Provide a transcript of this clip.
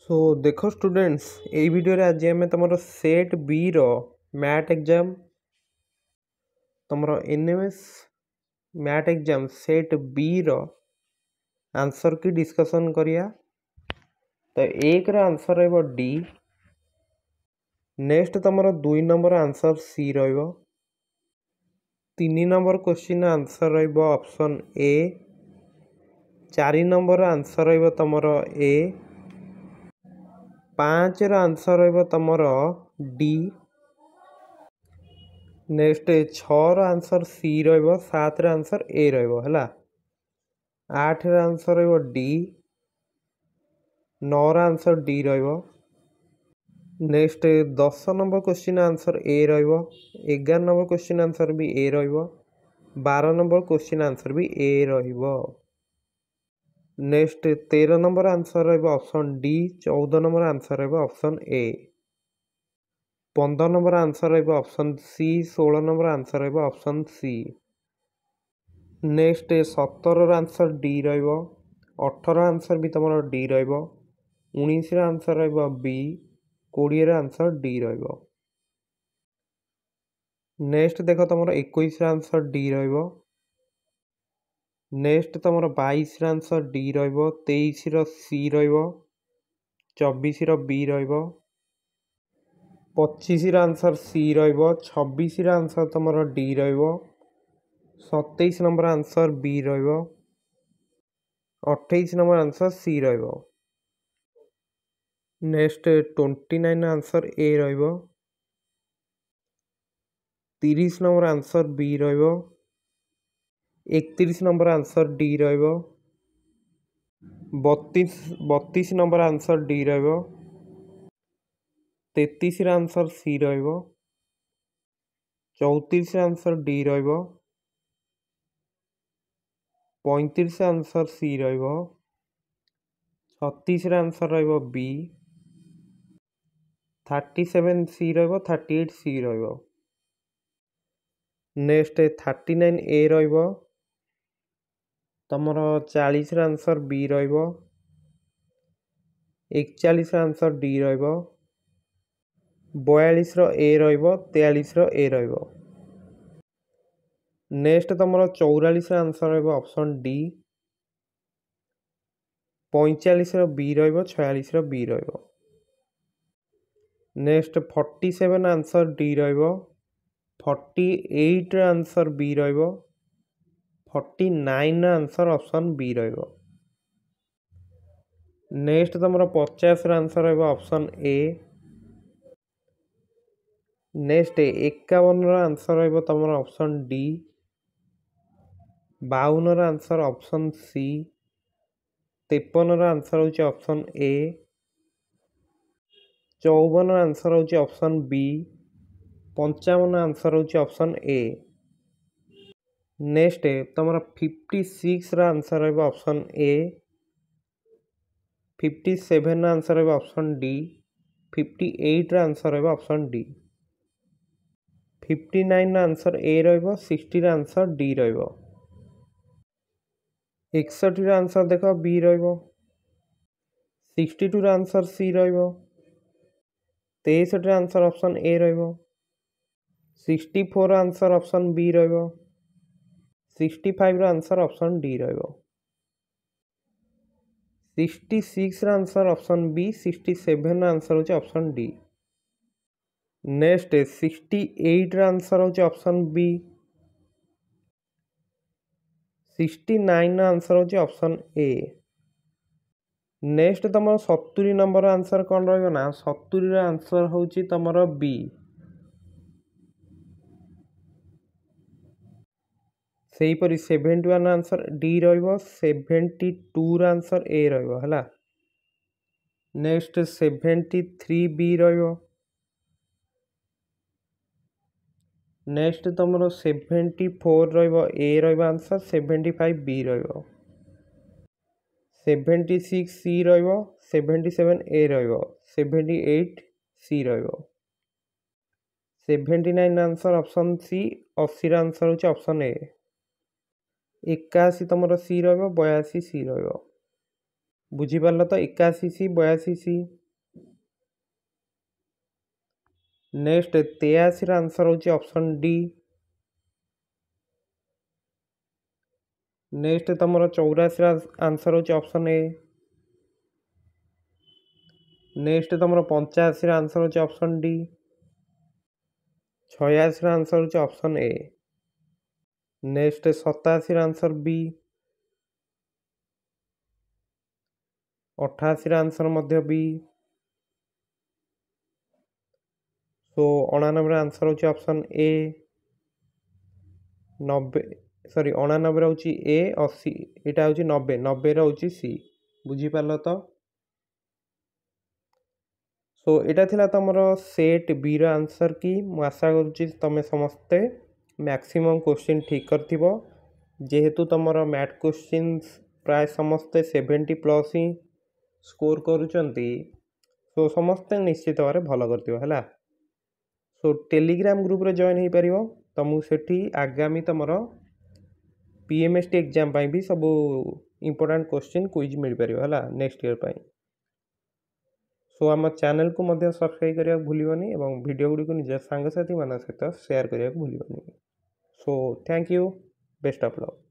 सो देखो स्टूडेंट्स यही वीडियो रे आज आम तुम सेट बी रो मैथ एग्जाम तुम NMS math exam set B रो आंसर की डिस्कशन करिया। तो एक रो आंसर रहिबो डी। नेक्स्ट तुम 2 नंबर आंसर सी रहिबो। 3 नंबर क्वेश्चन आंसर रहिबो ऑप्शन ए। 4 नंबर आंसर रहिबो तुमरो ए। 5 रो आंसर रहिबो तुमरो डी। नेक्स्ट 6 रो आंसर सी रहिबो। 7 रो आंसर ए रहिबो हला। 8 रो आंसर रहिबो डी। 9 रो आंसर डी रहिबो। Next 10 number question answer A रहिबो। 11 नंबर क्वेश्चन आंसर भी ए रहिबो। 12 नंबर क्वेश्चन आंसर भी ए रहिबो। नेक्स्ट 13 नंबर आंसर रहिबो ऑप्शन डी। 14 नंबर आंसर रहिबो ऑप्शन ए। 15 नंबर आंसर रहिबो ऑप्शन सी। 16 नंबर आंसर रहिबो ऑप्शन सी। नेक्स्ट 17 रो आंसर डी रहिबो। 18 आंसर भी तुमरो डी रहिबो। 19 रो आंसर रहिबो बी। 20 रो आंसर डी रहिबो। नेक्स्ट देखो तुमरो 21 रो आंसर डी रहिबो। नेक्स्ट तुमरो 22 रो आंसर डी रहिबो। 23 रो सी रहिबो। 24 रो बी रहिबो। 25 रो आंसर सी रहिबो। 26 रो आंसर तुमरो डी रहिबो। 27 नंबर आंसर बी रहिबो। 28 नंबर आंसर सी रहिबो। नेक्स्ट 29 आंसर ए रहिबो। 30 नंबर आंसर बी रहिबो। 31 नंबर आंसर डी रहिबो। 32 नंबर आंसर डी रहिबो। 33 आंसर सी रहिबो। 34 आंसर डी रहिबो। 35 आंसर सी रहिबो। 36 आंसर रहिबो बी। 37 सी रहिबो। 38 सी रहिबो। नेक्स्ट 39 ए रहिबो। तुमरो 40 आंसर बी रहिबो। 41 आंसर डी रहिबो। 42 रो ए रहिबो। 43 रो ए रहिबो। नेक्स्ट तुमरो 44 आंसर रहिबो ऑप्शन डी। 45 रो बी रहिबो। 46 रो बी रहिबो। नेक्स्ट 47 आंसर डी रहिबो। 48 रो आंसर बी रहिबो। 49 रो आंसर ऑप्शन बी रहिबो। नेक्स्ट तुमरो 50 रो आंसर रहिबो ऑप्शन ए। नेक्स्ट 51 रो आंसर रहिबो तुमरो ऑप्शन डी। 52 रो आंसर ऑप्शन सी। 53 रो आंसर होची ऑप्शन ए। 54 रो आंसर होची ऑप्शन बी। 55 आंसर होची ऑप्शन ए। नेक्स्ट तुमरो 56 रो आंसर रहिबो ऑप्शन ए। 57 आंसर रहिबो ऑप्शन डी। 58 रो आंसर रहिबो ऑप्शन डी। 59 आंसर ए रहिबो। 60 आंसर डी रहिबो। 61 आंसर देखो बी रहिबो। 62 आंसर सी रहिबो। 63 आंसर ऑप्शन ए रहिबो। 64 आंसर ऑप्शन बी रहिबो। 65 आंसर ऑप्शन डी रहिबो। 66 आंसर ऑप्शन बी। 67 आंसर होची ऑप्शन डी। नेक्स्ट 68 आंसर होची ऑप्शन बी। 69 आंसर होची ऑप्शन ए। नेक्स्ट तुम 70 नंबर आंसर कौन रहिबो ना 70 आंसर होची तुमरो बी। सेही परी 71 आंसर डी रहिबो। 72 आंसर ए रहिबो हला। नेक्स्ट 73 बी रहिबो। नेक्स्ट तुमरो 74 रहिबो ए रहिबो आंसर। 75 बी रहिबो। 76 सी रहिबो। 77 ए रहिबो। 78 सी रहिबो। 79 आंसर ऑप्शन सी। 80 आंसर होची ऑप्शन ए। 81 तुमरो सी रहिबो। 82 सी रहिबो। बुझी पारलो तो 81 सी 82 सी। नेक्स्ट 83 आंसर होची ऑप्शन डी। नेक्स्ट तुम 84 आंसर होची ऑप्शन ए। नेक्स्ट तुम 85 आंसर होची ऑप्शन डी। 86 आंसर होची option A. Next 87 answer B. 88 answer मध्य बी। सो 89 आंसर होची ऑप्शन ए। 90 सॉरी 89 होची ए। 80 एटा होची 90 90 होची सी। बुझी पारलो तो। सो एटा थिला तमरो सेट बी रो आंसर की मु आशा करूची तमे समस्ते मैक्सिमम क्वेश्चन ठीक करथिबो। जेहेतु तमरो मैथ क्वेश्चंस प्राय समस्ते 70+ ही स्कोर करूचंती। सो समस्ते निश्चित भाव भल करथिबो हैला। सो टेलीग्राम ग्रुप रे जॉइन हो पारिबो। तुमको सेठी आगामी तमरो पीएमएसटी एग्जाम पाई भी सब इंपोर्टेंट क्वेश्चन क्विज मिल पारिबो हैला नेक्स्ट ईयर पाई। सो आम चैनल को मध्य सब्सक्राइब करिया भूलिबनी एवं वीडियो गुडी को निज सांग साथी मान सहित शेयर करिया भूलिबनी। So thank you, best of luck.